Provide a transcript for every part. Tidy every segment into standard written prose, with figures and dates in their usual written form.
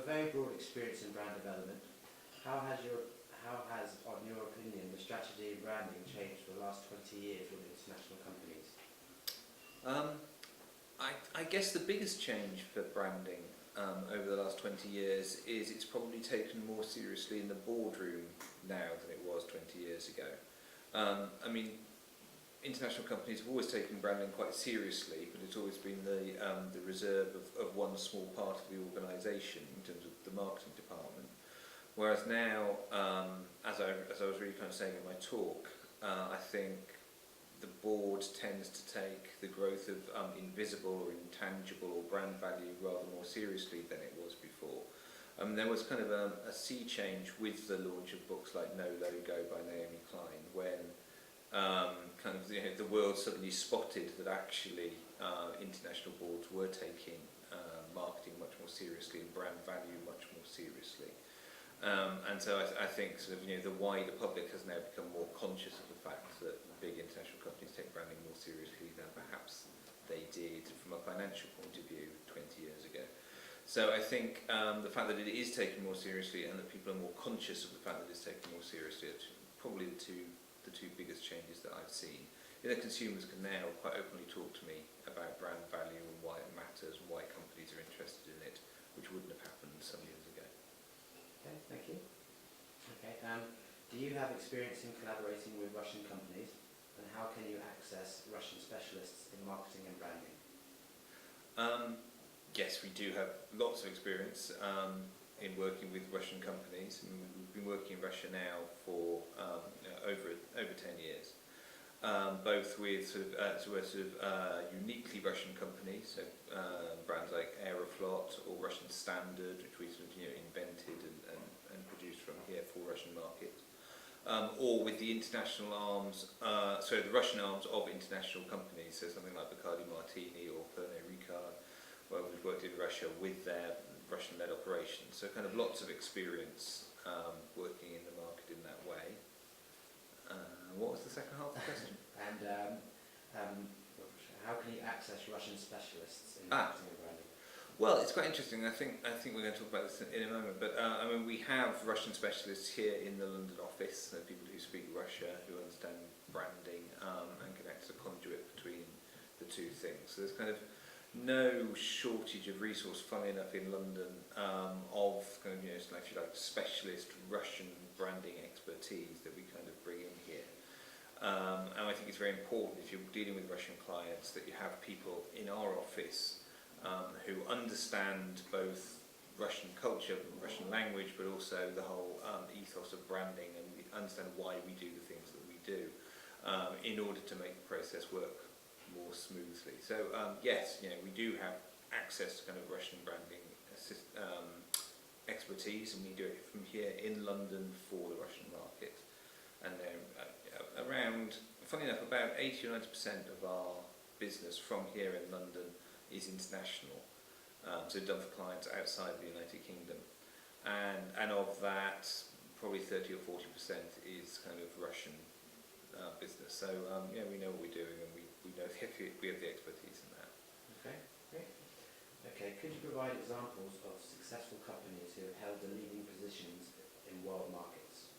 a very broad experience in brand development. How has, on your opinion, the strategy and branding changed for the last 20 years with international companies? I guess the biggest change for branding over the last 20 years is it's probably taken more seriously in the boardroom now than it was 20 years ago. I mean, international companies have always taken branding quite seriously, but it's always been the reserve of one small part of the organisation in terms of the marketing department. Whereas now, as I was really kind of saying in my talk, I think the board tends to take the growth of invisible or intangible or brand value rather more seriously than it was before. There was kind of a sea change with the launch of books like No Logo by Naomi Klein, when the world suddenly spotted that actually international boards were taking marketing much more seriously and brand value much more seriously. And so I think the wider public has now become more conscious of the fact that big international companies take branding more seriously than perhaps they did from a financial point of view 20 years ago. So I think the fact that it is taken more seriously and that people are more conscious of the fact that it's taken more seriously are probably the two biggest changes that I've seen. Consumers can now quite openly talk to me about brand value and why it matters and why companies are interested in it, which wouldn't have happened some years ago. Okay, thank you. Okay, do you have experience in collaborating with Russian companies, and how can you access Russian specialists in marketing and branding? Yes, we do have lots of experience in working with Russian companies. We've been working in Russia now for over 10 years, both with uniquely Russian companies, so brands like Aeroflot or Russian Standard, which we invented and produced from here for Russian markets, or with the international arms, the Russian arms of international companies, so something like Bacardi Martini or Pernod Ricard, where we've worked in Russia with their Russian-led operations. So kind of lots of experience working in the market in that way. What was the second half of the question? And how can you access Russian specialists in marketing and branding? Well, it's quite interesting. I think we're going to talk about this in a moment. But we have Russian specialists here in the London office, so people who speak Russia, who understand branding, and can act as a conduit between the two things. So there's kind of no shortage of resource, funnily enough, in London of kind of if you like specialist Russian branding expertise that we kind of bring in here. And I think it's very important if you're dealing with Russian clients that you have people in our office who understand both Russian culture, Russian language, but also the whole ethos of branding, and understand why we do the things that we do in order to make the process work more smoothly. So yes, we do have access to kind of Russian branding expertise, and we do it from here in London for the Russian market. And around, funny enough, about 80 or 90% of our business from here in London is international, so done for clients outside the United Kingdom, and of that, probably 30 or 40% is kind of Russian business. So we know what we're doing, and we know we have the expertise in that. Okay, great. Okay, could you provide examples of successful companies who have held the leading positions in world markets?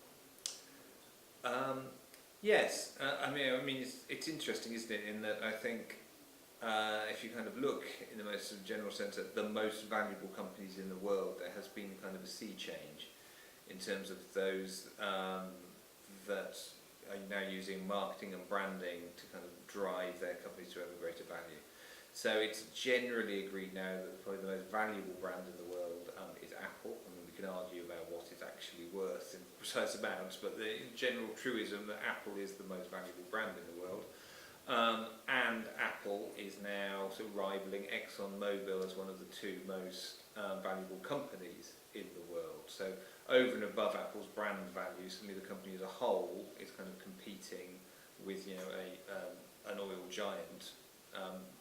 Yes, I mean it's interesting, isn't it? In that I think if you kind of look in the most general sense at the most valuable companies in the world, there has been kind of a sea change in terms of those that are now using marketing and branding to kind of drive their companies to have a greater value. So it's generally agreed now that probably the most valuable brand in the world is Apple. I mean, we can argue about what it's actually worth in precise amounts, but the general truism that Apple is the most valuable brand in the world. And Apple is now sort of rivaling ExxonMobil as one of the two most valuable companies in the world. So over and above Apple's brand value, certainly the company as a whole is kind of competing with an oil giant,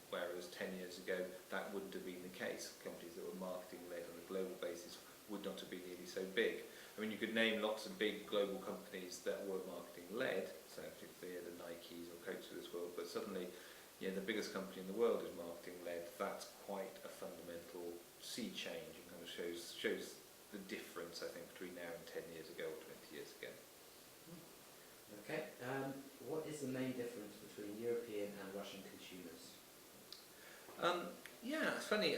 whereas 10 years ago that wouldn't have been the case. Companies that were marketing led on a global basis would not have been nearly so big. I mean, you could name lots of big global companies that were marketing led, so particularly the Nikes or Coats of this world, but suddenly the biggest company in the world is marketing led. That's quite a fundamental sea change in kind of of shows the difference, I think, between now and 10 years ago or 20 years ago. Okay. What is the main difference between European and Russian consumers? Yeah, it's funny.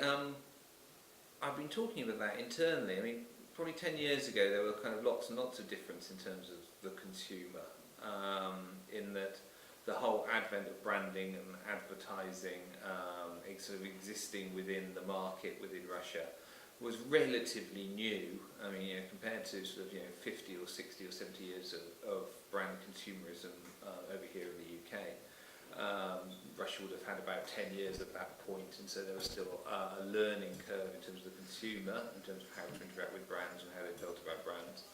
I've been talking about that internally. I mean, probably 10 years ago there were kind of lots and lots of difference in terms of the consumer, in that the whole advent of branding and advertising sort of existing within the market within Russia was relatively new. I mean, compared to sort of 50 or 60 or 70 years of brand consumerism over here in the UK. Russia would have had about 10 years at that point, and so there was still a learning curve in terms of the consumer, in terms of how to interact with brands and how they felt about brands,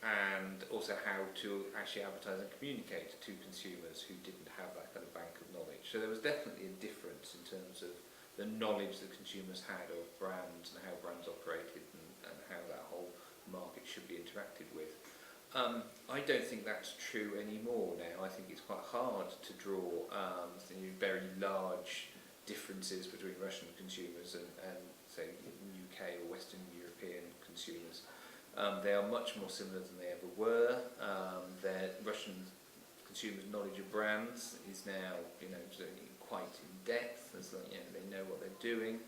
and also how to actually advertise and communicate to consumers who didn't have that kind of bank of knowledge. So there was definitely a difference in terms of the knowledge that consumers had of brands and how brands operated and how that whole market should be interacted with. I don't think that's true anymore now. I think it's quite hard to draw very large differences between Russian consumers and say UK or Western European consumers. They are much more similar than they ever were. Their Russian consumers' knowledge of brands is now quite in depth. They know what they're doing.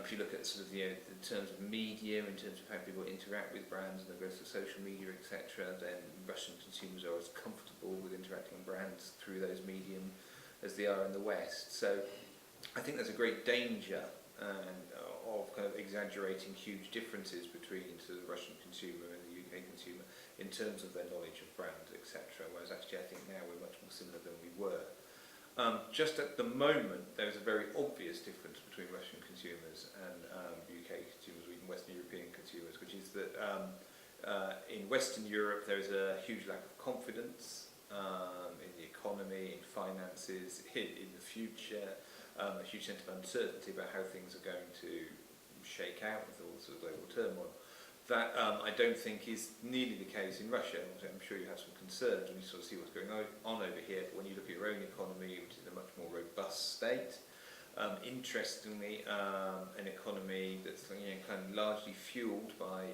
If you look at sort of in terms of media, in terms of how people interact with brands and the growth of social media, etc., then Russian consumers are as comfortable with interacting with brands through those medium as they are in the West. So I think there's a great danger of kind of exaggerating huge differences between the Russian consumer and the UK consumer in terms of their knowledge of brands, etc. Whereas actually I think now we're much more similar than we were. Just at the moment, there's a very obvious difference between Russian consumers and UK consumers, or even Western European consumers, which is that in Western Europe there is a huge lack of confidence in the economy, in finances, in the future, a huge sense of uncertainty about how things are going to shake out with all the sort of global turmoil. That I don't think is nearly the case in Russia. I'm sure you have some concerns when you sort of see what's going on over here, but when you look at your own economy, which is in a much more robust state, interestingly, an economy that's kind of largely fueled by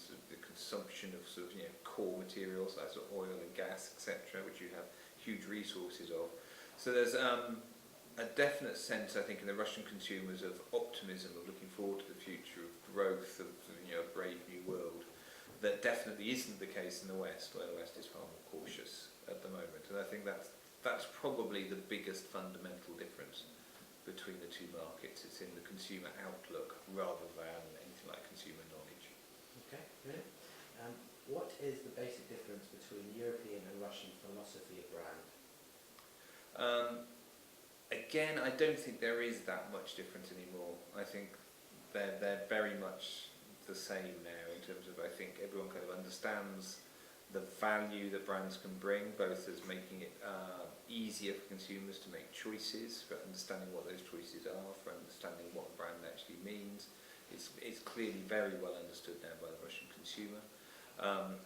sort of the consumption of sort of core materials like sort of oil and gas, etc., which you have huge resources of. So there's a definite sense, I think, in the Russian consumers of optimism, of looking forward to the future, of growth, of a brave new world, that definitely isn't the case in the West, where the West is far more cautious at the moment. And I think that's probably the biggest fundamental difference between the two markets. It's in the consumer outlook rather than anything like consumer knowledge. Okay, brilliant. What is the basic difference between European and Russian philosophy of brand? Again, I don't think there is that much difference anymore. I think they're very much the same now in terms of, I think everyone kind of understands the value that brands can bring, both as making it easier for consumers to make choices, for understanding what those choices are, for understanding what a brand actually means. It's clearly very well understood now by the Russian consumer,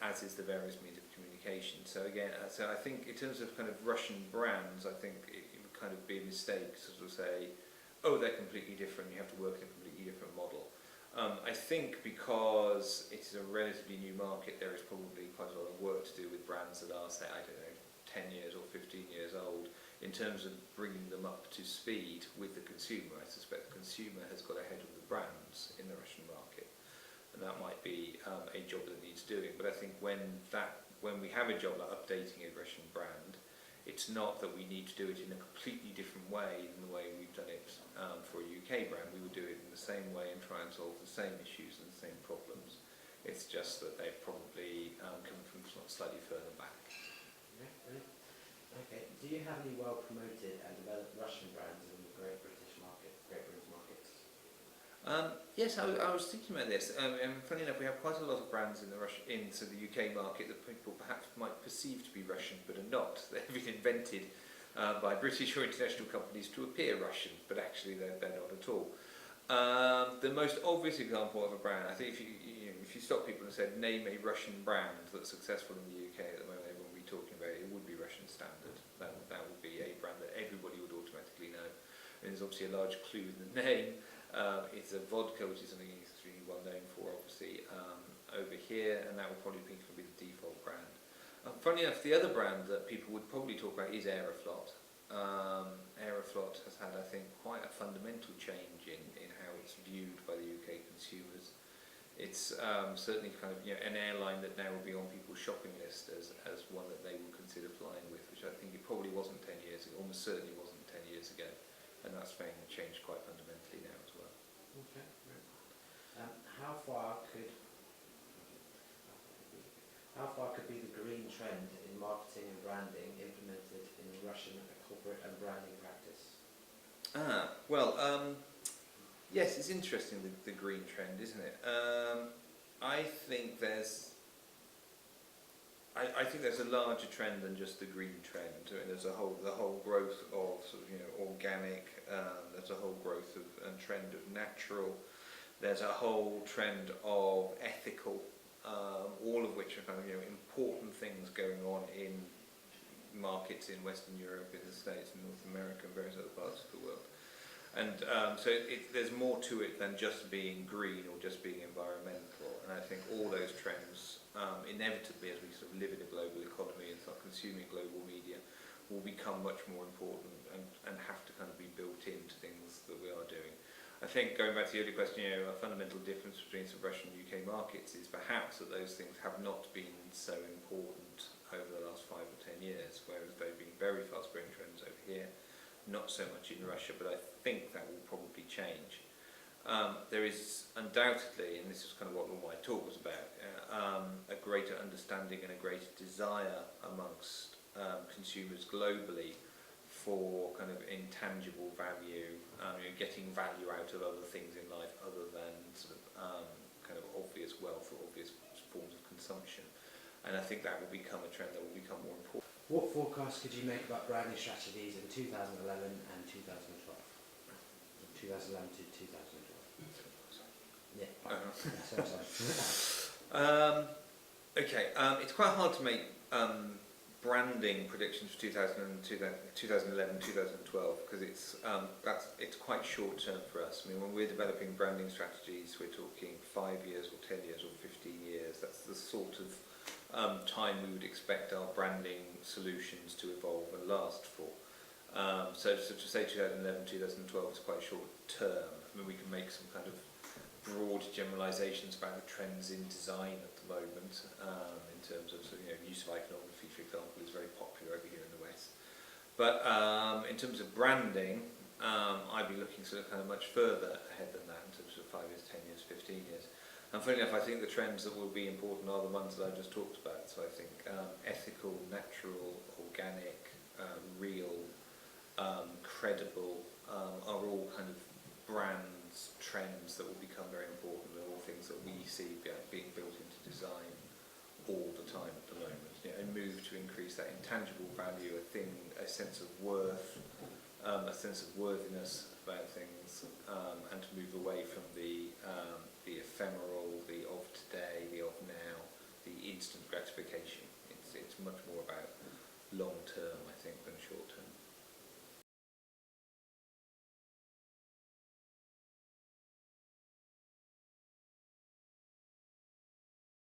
as is the various means of communication. So again, so I think in terms of kind of Russian brands, I think it would kind of be a mistake to sort of say, oh, they're completely different, you have to work in a completely different model. I think because it is a relatively new market, there is probably quite a lot of work to do with brands that are, say, I don't know, 10 years or 15 years old, in terms of bringing them up to speed with the consumer. I suspect the consumer has got ahead of the brands in the Russian market, and that might be a job that needs doing. But I think when we have a job like updating a Russian brand, it's not that we need to do it in a completely different way than the way we've done it for a UK brand. We would do it in the same way and try and solve the same issues and the same problems. It's just that they've probably come from slightly further back. Yeah, brilliant. Okay, do you have any well-promoted and developed Russian brands in the Great British market? Yes, I was thinking about this. Funny enough, we have quite a lot of brands in the UK market that people perhaps might perceive to be Russian, but are not. They've been invented by British or international companies to appear Russian, but actually they're not at all. The most obvious example of a brand, I think, if you stop people and said, name a Russian brand that's successful in the UK at the moment, everyone would be talking about it, it would be Russian Standard. That would be a brand that everybody would automatically know. And there's obviously a large clue in the name. It's a vodka, which is something he's extremely well known for, obviously, over here, and that will probably be the default brand. Funny enough, the other brand that people would probably talk about is Aeroflot. Aeroflot has had, I think, quite a fundamental change in how it's viewed by the UK consumers. It's certainly kind of, you know, an airline that now will be on people's shopping list as one that they will consider flying with, which I think it probably wasn't 10 years ago, almost certainly wasn't 10 years ago, and that's changed quite fundamentally now as well. Okay, great. How far could be the green trend in marketing and branding implemented in Russian corporate and branding practice? Yes, it's interesting, the green trend, isn't it? I think there's a larger trend than just the green trend. I mean, there's the whole growth of sort of, you know, organic. There's a whole growth of and trend of natural. There's a whole trend of ethical. All of which are kind of, you know, important things going on in markets in Western Europe, in the States, in North America, and various other parts of the world. And so there's more to it than just being green or just being environmental. And I think all those trends, inevitably, as we sort of live in a global economy and start consuming global media, will become much more important and have to kind of be built into things that we are doing. I think, going back to the earlier question, you know, a fundamental difference between some Russian and UK markets is perhaps that those things have not been so important over the last 5 or 10 years, whereas they've been very fast-growing trends over here, not so much in Russia, but I think that will probably change. There is undoubtedly, and this is kind of what all my talk was about, a greater understanding and a greater desire amongst consumers globally for kind of intangible value, you know, getting value out of other things in life other than sort of kind of obvious wealth or obvious forms of consumption. And I think that will become a trend that will become more important. What forecast could you make about branding strategies in 2011 and 2012? 2011 to 2012. Yeah. Sorry. Okay, it's quite hard to make branding predictions for 2011, 2012, because it's quite short term for us. I mean, when we're developing branding strategies, we're talking 5 years or 10 years or 15 years. That's the sort of time we would expect our branding solutions to evolve and last for. So to say 2011, 2012 is quite short term. I mean, we can make some kind of broad generalisations about the trends in design at the moment, in terms of, you know, use of iconography, for example, is very popular over here in the West. But in terms of branding, I'd be looking sort of kind of much further ahead than that, in terms of 5 years, 10 years, 15 years. And funny enough, I think the trends that will be important are the ones that I just talked about. So I think ethical, natural, organic, real, credible are all kind of brands, trends that will become very important, and all things that we see being built into design all the time at the moment. You know, a move to increase that intangible value, a sense of worth, a sense of worthiness about things, and to move away from the ephemeral, the of